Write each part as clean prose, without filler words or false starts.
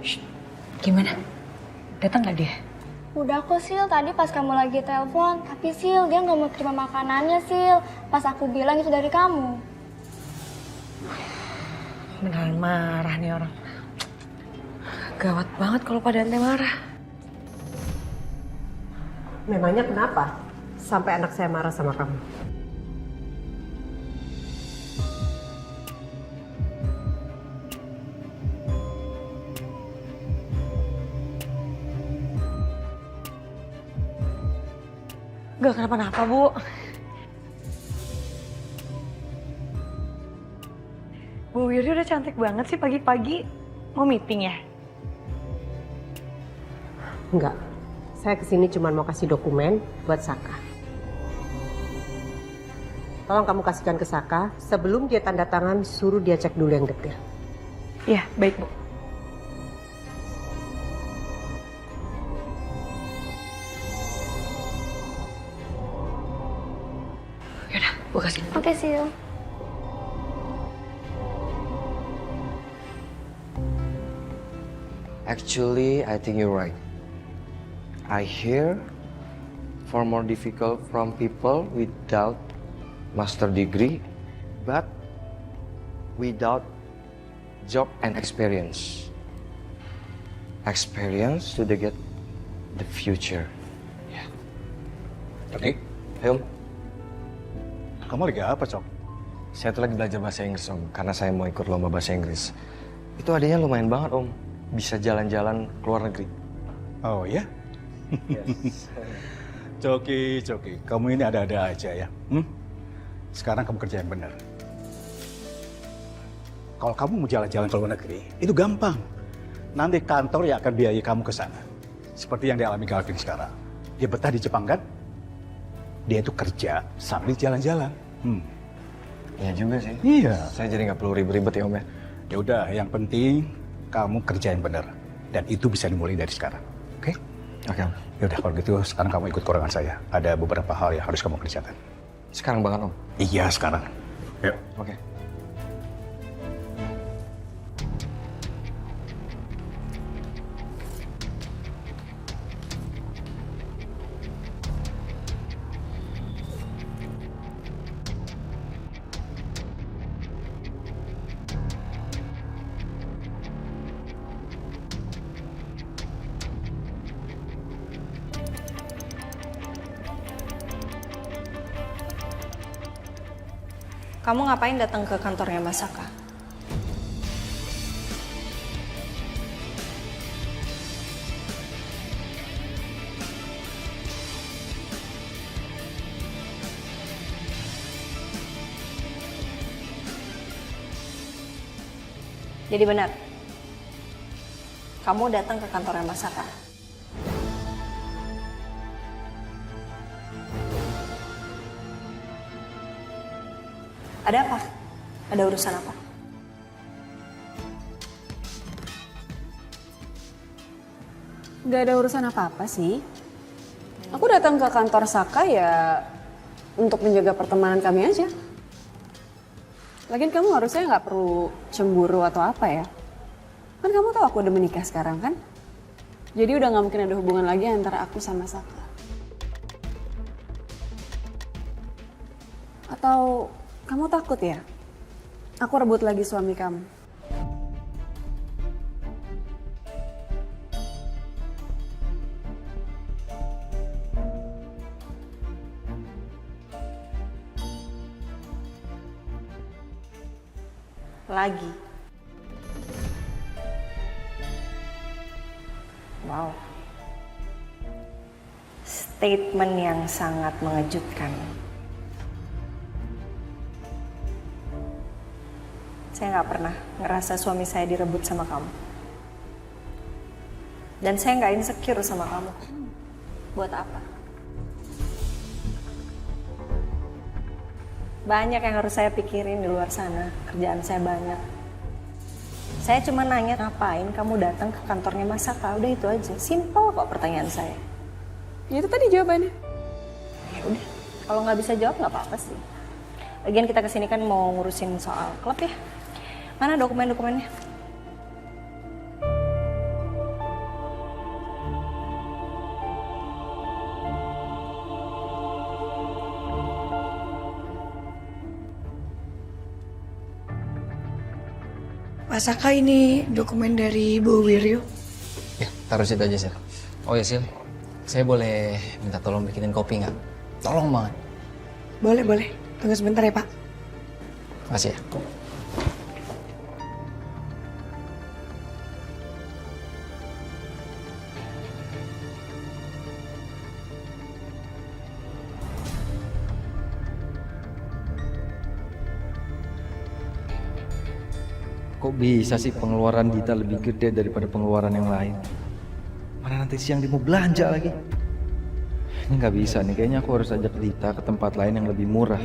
Shh, gimana? Datang nggak dia? Udah kok Sil, tadi pas kamu lagi telepon. Tapi Sil, dia nggak mau terima makanannya Sil. Pas aku bilang itu dari kamu. Beneran marah nih orang. Gawat banget kalau pada ente marah. Memangnya kenapa sampai anak saya marah sama kamu? Gak kenapa-napa, Bu. Bu Wirdi udah cantik banget sih pagi-pagi. Mau meeting ya? Enggak. Saya kesini cuma mau kasih dokumen buat Saka. Tolong kamu kasihkan ke Saka. Sebelum dia tanda tangan, suruh dia cek dulu yang detail. Iya, baik, Bu. Yaudah, Bu kasih. Oke Sil. Actually, I think you're right. I hear far more difficult from people without master degree, but without job and experience. Experience to get the future. Yeah. Oke, Hey, Om. kamu lagi apa, Cok? Saya tuh lagi belajar bahasa Inggris, Om, karena saya mau ikut lomba bahasa Inggris. Itu adanya lumayan banget, Om. Bisa jalan-jalan ke luar negeri. Oh ya? Yes. Coki, kamu ini ada-ada aja ya. Sekarang kamu kerja yang benar. Kalau kamu mau jalan-jalan ke luar negeri, itu gampang. Nanti kantor yang akan biayai kamu ke sana. Seperti yang dialami Galvin sekarang. Dia betah di Jepang kan? Dia itu kerja sambil jalan-jalan. Iya juga sih. Iya. Saya jadi nggak perlu ribet-ribet ya, Om ya. Ya udah, yang penting kamu kerja yang benar. Dan itu bisa dimulai dari sekarang. Oke? Oke, Om. Ya udah, kalau gitu sekarang kamu ikut kurangan saya. Ada beberapa hal yang harus kamu kerjakan. Sekarang banget, Om. Iya, sekarang. Yuk. Oke. Kamu ngapain datang ke kantornya Mas Saka? Jadi benar, kamu datang ke kantornya Mas Saka. Ada apa? Ada urusan apa? Gak ada urusan apa-apa sih. Aku datang ke kantor Saka ya untuk menjaga pertemanan kami aja. Lagian kamu harusnya nggak perlu cemburu atau apa ya. Kan kamu tahu aku udah menikah sekarang kan? Jadi udah nggak mungkin ada hubungan lagi antara aku sama Saka. Atau kamu takut ya? Aku rebut lagi suami kamu. Lagi. Wow. Statement yang sangat mengejutkan. Saya nggak pernah ngerasa suami saya direbut sama kamu. Dan saya nggak insecure sama kamu. Buat apa? Banyak yang harus saya pikirin di luar sana. Kerjaan saya banyak. Saya cuma nanya ngapain kamu datang ke kantornya Mas Saka. Udah itu aja. Simple kok pertanyaan saya. Ya itu tadi jawabannya. Ya udah. Kalau nggak bisa jawab nggak apa-apa sih. Lagian kita kesini kan mau ngurusin soal klub ya. Mana dokumen-dokumennya? Pak Saka, ini dokumen dari Bu Wiryo. Ya, taruh situ aja, Sil. Oh ya, Sil. Saya boleh minta tolong bikinin kopi nggak? Tolong banget. Boleh, boleh. Tunggu sebentar ya, Pak. Makasih ya. Kok bisa sih pengeluaran Dita lebih gede daripada pengeluaran yang lain? Mana nanti siang dia mau belanja lagi? Ini nggak bisa nih, kayaknya aku harus ajak Dita ke tempat lain yang lebih murah.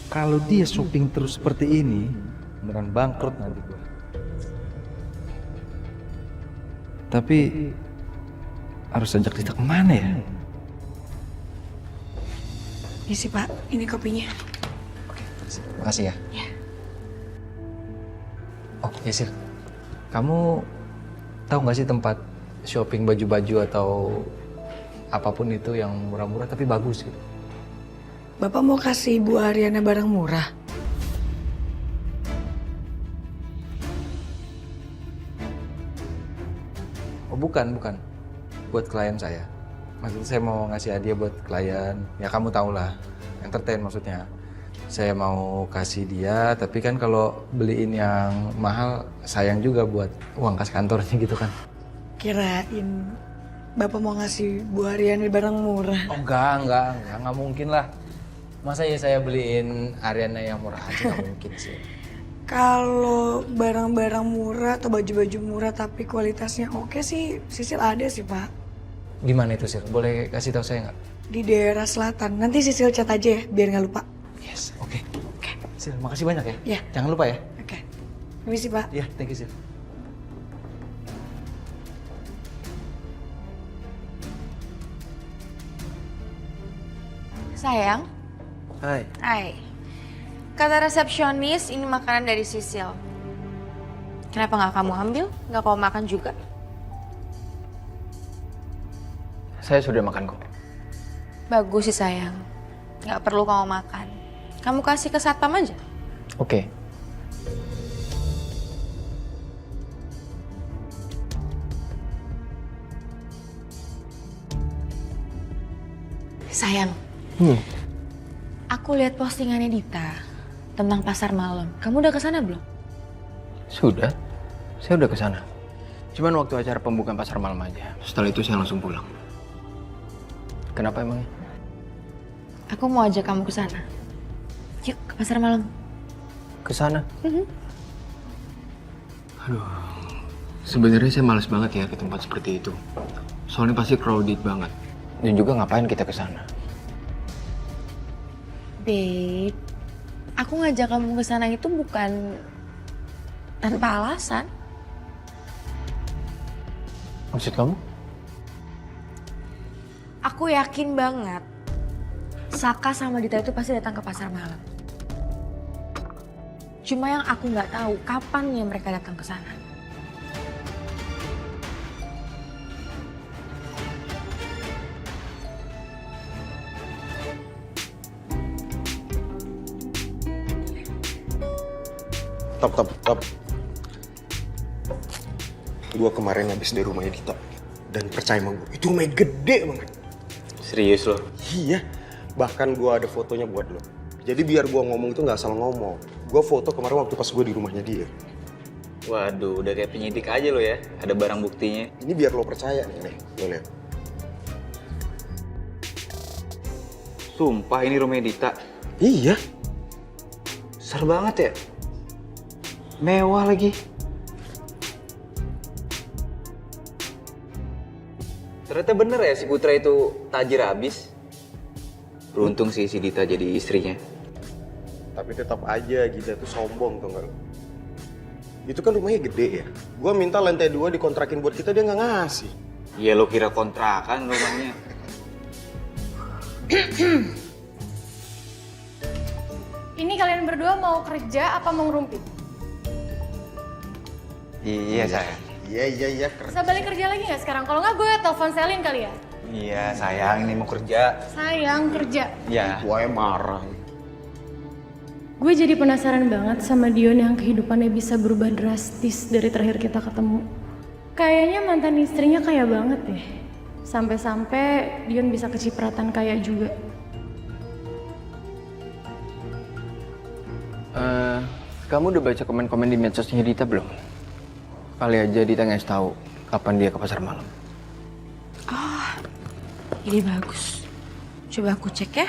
Kalau dia shopping terus seperti ini, beneran bangkrut nanti gue. Tapi harus ajak Dita kemana ya? Ini sih, Pak. Ini kopinya. Makasih ya. Oh, ya, Sil. Kamu tahu nggak sih tempat shopping baju-baju atau apapun itu yang murah-murah tapi bagus gitu? Bapak mau kasih Bu Ariana barang murah? Oh, bukan. Buat klien saya. Maksudnya saya mau ngasih hadiah buat klien. Ya kamu tau lah, entertain maksudnya. Saya mau kasih dia, tapi kan kalau beliin yang mahal sayang juga buat uang kas kantornya gitu kan. Kirain Bapak mau ngasih Bu Ariana barang murah. Oh enggak mungkin lah. Masa ya saya beliin Ariana yang murah aja, nggak mungkin sih. Kalau barang-barang murah atau baju-baju murah tapi kualitasnya oke sih, Sisil ada sih, Pak. Gimana itu, Sil? Boleh kasih tahu saya nggak? Di daerah selatan. Nanti Sisil cat aja ya, biar nggak lupa. Yes, oke. Sil, makasih banyak ya. Iya. Jangan lupa ya. Oke. Permisi, Pak. Iya, thank you, Sil. Sayang. Hai. Hai. Kata resepsionis, ini makanan dari Sisil. Kenapa nggak kamu ambil? Nggak kamu makan juga? Saya sudah makan kok. Bagus sih sayang. Nggak perlu kamu makan. Kamu kasih ke satpam aja. Oke. Sayang. Aku lihat postingannya Dita tentang pasar malam. Kamu udah kesana belum? Sudah. Saya udah kesana. Cuman waktu acara pembukaan pasar malam aja. Setelah itu saya langsung pulang. Kenapa emangnya? Aku mau ajak kamu ke sana. Yuk ke pasar malam. Ke sana? Aduh. Sebenarnya saya malas banget ya ke tempat seperti itu. Soalnya pasti crowded banget. Dan juga ngapain kita ke sana? Babe, aku ngajak kamu ke sana itu bukan tanpa alasan. Maksud kamu? Aku yakin banget Saka sama Dita itu pasti datang ke pasar malam. Cuma yang aku nggak tahu kapannya mereka datang ke sana. Top. Gue kemarin habis dari rumahnya Dita. Dan percaya sama gue, itu rumahnya gede banget. Serius lo? Iya, bahkan gue ada fotonya buat lo. Jadi biar gue ngomong itu gak salah ngomong. Gue foto kemarin waktu pas gue di rumahnya dia. Waduh, udah kayak penyidik aja lo ya. Ada barang buktinya. Ini biar lo percaya nih, lo lihat. Sumpah ini rumahnya Dita. Iya. Besar banget ya. Mewah lagi. Ternyata bener ya si Putra itu tajir abis. Beruntung sih si Dita jadi istrinya. Tapi tetap aja Gita tuh sombong tuh gak lo. Itu kan rumahnya gede ya. Gua minta lantai 2 dikontrakin buat kita, dia nggak ngasih. Ya lo kira kontrakan rumahnya. Ini kalian berdua mau kerja apa mau ngerumpi? Iya sayang. Iya. Bisa balik kerja lagi nggak sekarang? Kalau nggak gue telepon Selin kali ya? Iya sayang, ini mau kerja. Sayang kerja. Iya. Gue marah. Gue jadi penasaran banget sama Dion yang kehidupannya bisa berubah drastis dari terakhir kita ketemu. Kayaknya mantan istrinya kaya banget deh. Sampai-sampai Dion bisa kecipratan kaya juga. Kamu udah baca komen-komen di medsosnya Dita belum? Kali aja Dita ngasih tahu kapan dia ke pasar malam. Oh, ini bagus. Coba aku cek ya.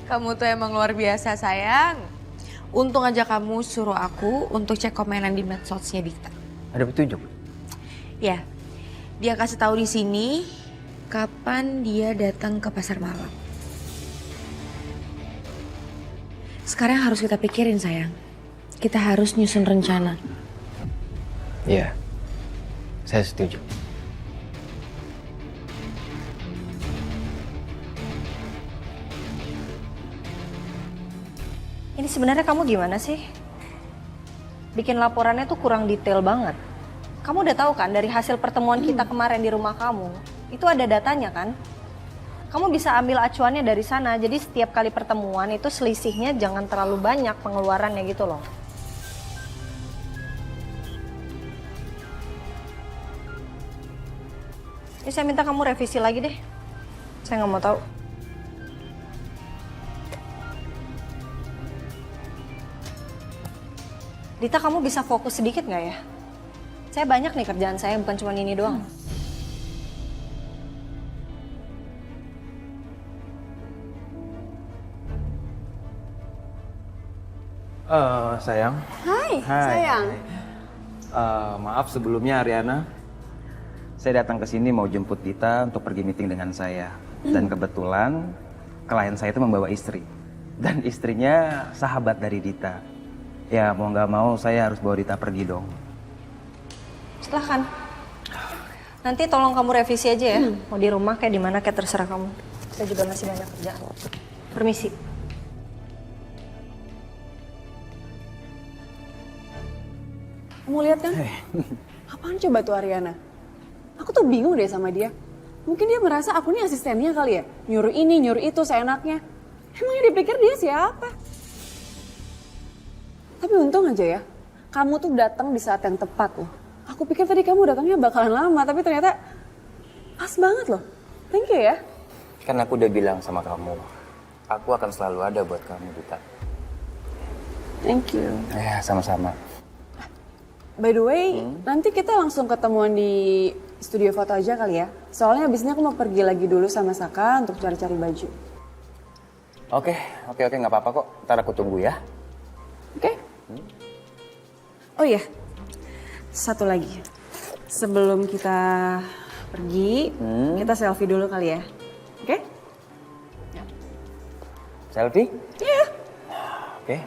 Kamu tuh emang luar biasa sayang. Untung aja kamu suruh aku untuk cek komenan di medsosnya Dita. Ada petunjuk? Ya, dia kasih tahu di sini kapan dia datang ke pasar malam. Sekarang harus kita pikirin sayang. Kita harus nyusun rencana. Iya, saya setuju. Ini sebenarnya kamu gimana sih? Bikin laporannya tuh kurang detail banget. Kamu udah tahu kan dari hasil pertemuan kita kemarin di rumah kamu, itu ada datanya kan? Kamu bisa ambil acuannya dari sana, jadi setiap kali pertemuan itu selisihnya jangan terlalu banyak pengeluarannya gitu loh. Ini saya minta kamu revisi lagi deh. Saya nggak mau tahu. Dita, kamu bisa fokus sedikit nggak ya? Saya banyak nih kerjaan saya, bukan cuma ini doang. Sayang. Hai, Hai. sayang. Maaf sebelumnya Ariana. Saya datang ke sini mau jemput Dita untuk pergi meeting dengan saya. Dan kebetulan klien saya itu membawa istri. Dan istrinya sahabat dari Dita. Ya mau nggak mau saya harus bawa Dita pergi dong. Silahkan. Nanti tolong kamu revisi aja ya. Mau di rumah kayak di mana kayak terserah kamu. Saya juga masih banyak kerjaan. Permisi. Kamu lihat kan? Apaan coba tuh Ariana? Aku tuh bingung deh sama dia. Mungkin dia merasa aku nih asistennya kali ya. Nyuruh ini, nyuruh itu seenaknya. Emangnya dipikir dia siapa? Tapi untung aja ya, kamu tuh datang di saat yang tepat loh. Aku pikir tadi kamu datangnya bakalan lama, tapi ternyata pas banget loh. Thank you ya. Kan aku udah bilang sama kamu, aku akan selalu ada buat kamu, Dita. Thank you. Ya, sama-sama. By the way, nanti kita langsung ketemuan di studio foto aja kali ya. Soalnya abis ini aku mau pergi lagi dulu sama Saka untuk cari-cari baju. Oke, nggak apa-apa kok. Ntar aku tunggu ya. Oke? Oh iya, satu lagi. Sebelum kita pergi, kita selfie dulu kali ya. Oke? Selfie? Iya. Oke.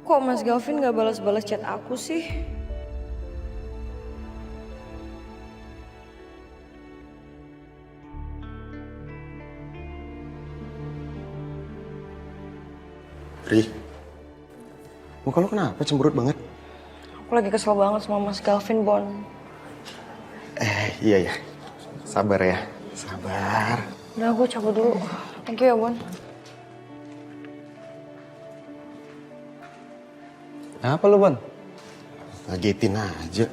Kok Mas Galvin gak balas-balas chat aku sih? Ri, muka lo kenapa cemberut banget? Aku lagi kesel banget sama Mas Galvin, Bon. Iya ya. Sabar ya. Sabar. Udah, aku cabut dulu. Thank you ya, Bon. Apa lu, Bon? Ngagetin aja.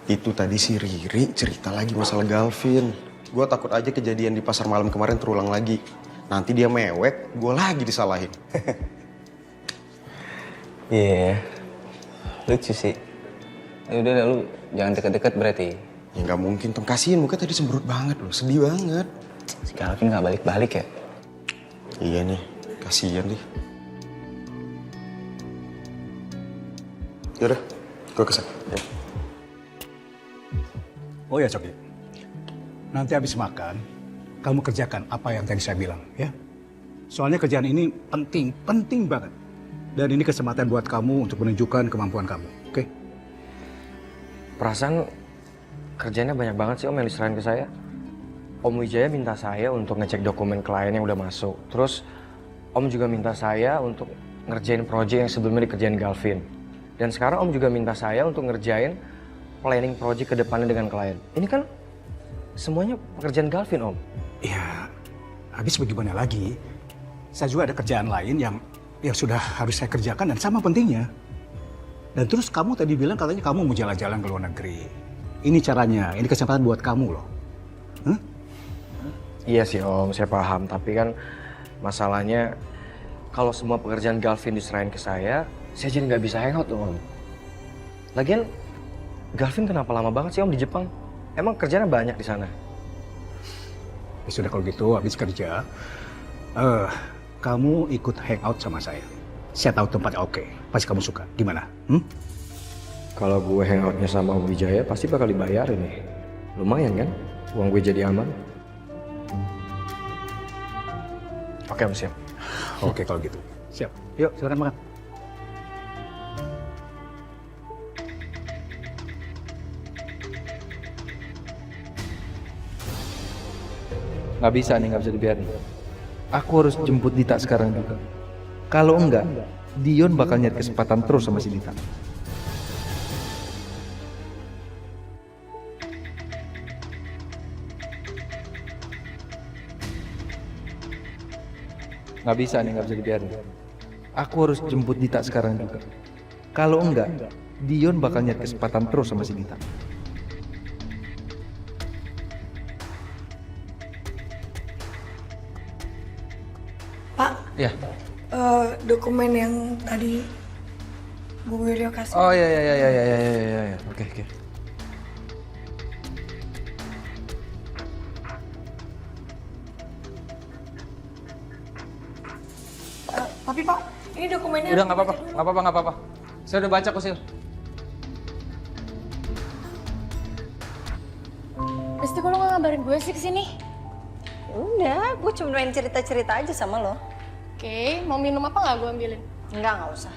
Itu tadi si Riri cerita lagi masalah Galvin. Gue takut aja kejadian di pasar malam kemarin terulang lagi. Nanti dia mewek, gue lagi disalahin. Iya, lucu sih. Udah, lu jangan deket-deket berarti. Ya nggak mungkin, Tom. Kasihin muka tadi cemberut banget loh, sedih banget. Si Galvin nggak balik-balik ya? Iya nih, kasihan deh. Yaudah, gue kesana. Ya. Oh ya, Coki. Nanti habis makan, kamu kerjakan apa yang tadi saya bilang, ya. Soalnya kerjaan ini penting banget. Dan ini kesempatan buat kamu untuk menunjukkan kemampuan kamu, oke? Perasaan kerjanya banyak banget sih Om yang diserahin ke saya. Om Wijaya minta saya untuk ngecek dokumen klien yang udah masuk. Terus Om juga minta saya untuk ngerjain proyek yang sebelumnya dikerjain Galvin. Dan sekarang Om juga minta saya untuk ngerjain planning project ke depannya dengan klien. Ini kan semuanya pekerjaan Galvin, Om. Ya, habis bagaimana lagi? Saya juga ada kerjaan lain yang sudah harus saya kerjakan dan sama pentingnya. Dan terus kamu tadi bilang katanya kamu mau jalan-jalan ke luar negeri. Ini caranya, ini kesempatan buat kamu loh. Huh? Iya sih Om, saya paham. Tapi kan masalahnya kalau semua pekerjaan Galvin diserahin ke saya jadi nggak bisa hangout Om. Lagian Galvin kenapa lama banget sih Om di Jepang? Emang kerjanya banyak di sana? Ya sudah kalau gitu, habis kerja, kamu ikut hangout sama saya. Saya tahu tempatnya oke, pasti kamu suka. Gimana? Kalau gue hangoutnya sama Om Wijaya pasti bakal dibayarin nih. Lumayan kan? Uang gue jadi aman. Oke Om, siap. Oke kalau gitu. Siap. Yuk silakan makan. Nggak bisa nih, nggak bisa dibiarin. Aku harus jemput Dita sekarang juga. Kalau enggak, Dion bakal nyari kesempatan terus sama si Dita. Nggak bisa nih, nggak bisa dibiarin. Aku harus jemput Dita sekarang juga. Kalau enggak, Dion bakal nyari kesempatan terus sama si Dita. Pak, Ya. dokumen yang tadi Bu Wiryo kasih. Oh ya. Oke. Tapi Pak, ini dokumennya. Udah nggak apa-apa. Saya udah baca kok, Sil. Pasti kok lo gak ngabarin gue sih kesini? Udah, gue cuma main cerita-cerita aja sama lo. Oke, mau minum apa nggak gue ambilin? Enggak usah.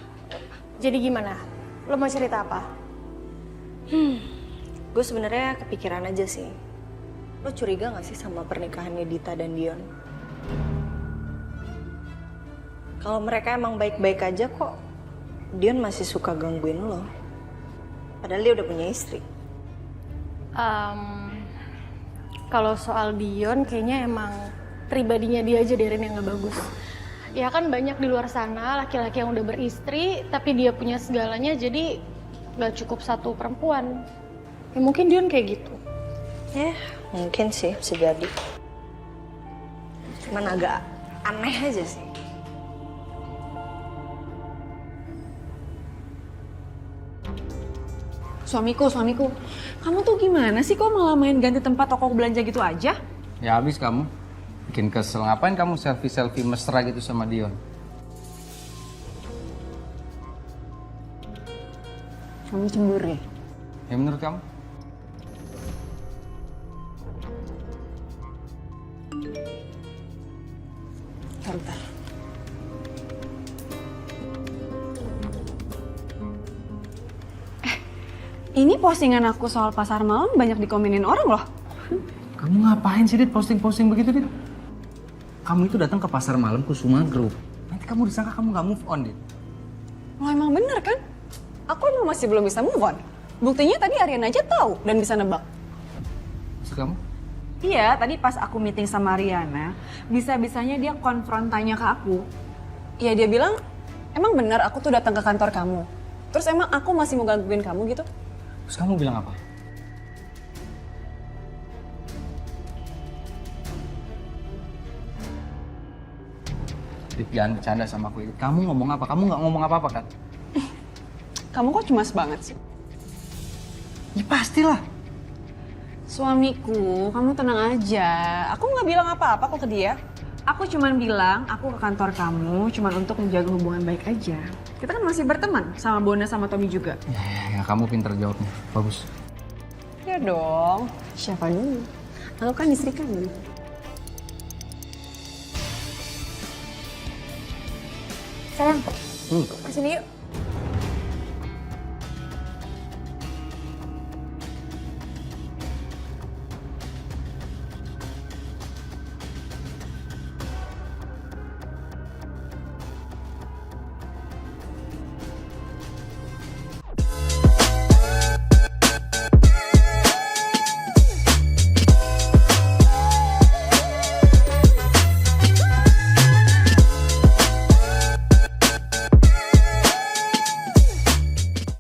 Jadi gimana? Lo mau cerita apa? Gue sebenarnya kepikiran aja sih. Lo curiga gak sih sama pernikahannya Dita dan Dion? Kalau mereka emang baik-baik aja kok, Dion masih suka gangguin lo. Padahal dia udah punya istri. Kalau soal Dion, kayaknya emang pribadinya dia aja Deren yang gak bagus. Ya kan banyak di luar sana laki-laki yang udah beristri, tapi dia punya segalanya, jadi gak cukup satu perempuan. Ya mungkin Dion kayak gitu. Ya, mungkin sih, bisa jadi. Cuman agak aneh aja sih. Suamiku, kamu tuh gimana sih kok malah main ganti tempat toko belanja gitu aja? Ya habis kamu. Bikin kesel. Ngapain kamu selfie-selfie mesra gitu sama Dion? Kamu cemburu ya? Ya menurut kamu? Bentar. Ini postingan aku soal pasar malam banyak dikomenin orang loh. Kamu ngapain sih, Dit, posting-posting begitu, Dit? Kamu itu datang ke pasar malam Kusuma Group. Nanti kamu disangka kamu nggak move on, Dit. Lo emang bener kan? Aku emang masih belum bisa move on. Buktinya tadi Aryan aja tahu dan bisa nebak. Maksud kamu? Iya, tadi pas aku meeting sama Riana, bisa-bisanya dia konfront tanya ke aku. Iya, dia bilang, emang bener aku tuh datang ke kantor kamu. Terus emang aku masih mau gangguin kamu gitu? Terus kamu bilang apa? Dit, jangan bercanda sama aku. Kamu ngomong apa? Kamu nggak ngomong apa-apa kan? Kamu kok cemas banget sih? Ya pastilah. Suamiku, kamu tenang aja. Aku nggak bilang apa-apa kok ke dia. Aku cuman bilang aku ke kantor kamu cuman untuk menjaga hubungan baik aja. Kita kan masih berteman sama Bona sama Tommy juga. Ya, kamu pinter jawabnya. Bagus. Ya Iya dong. Siapa dulu? Aku kan istri kamu. Sayang, kesini yuk.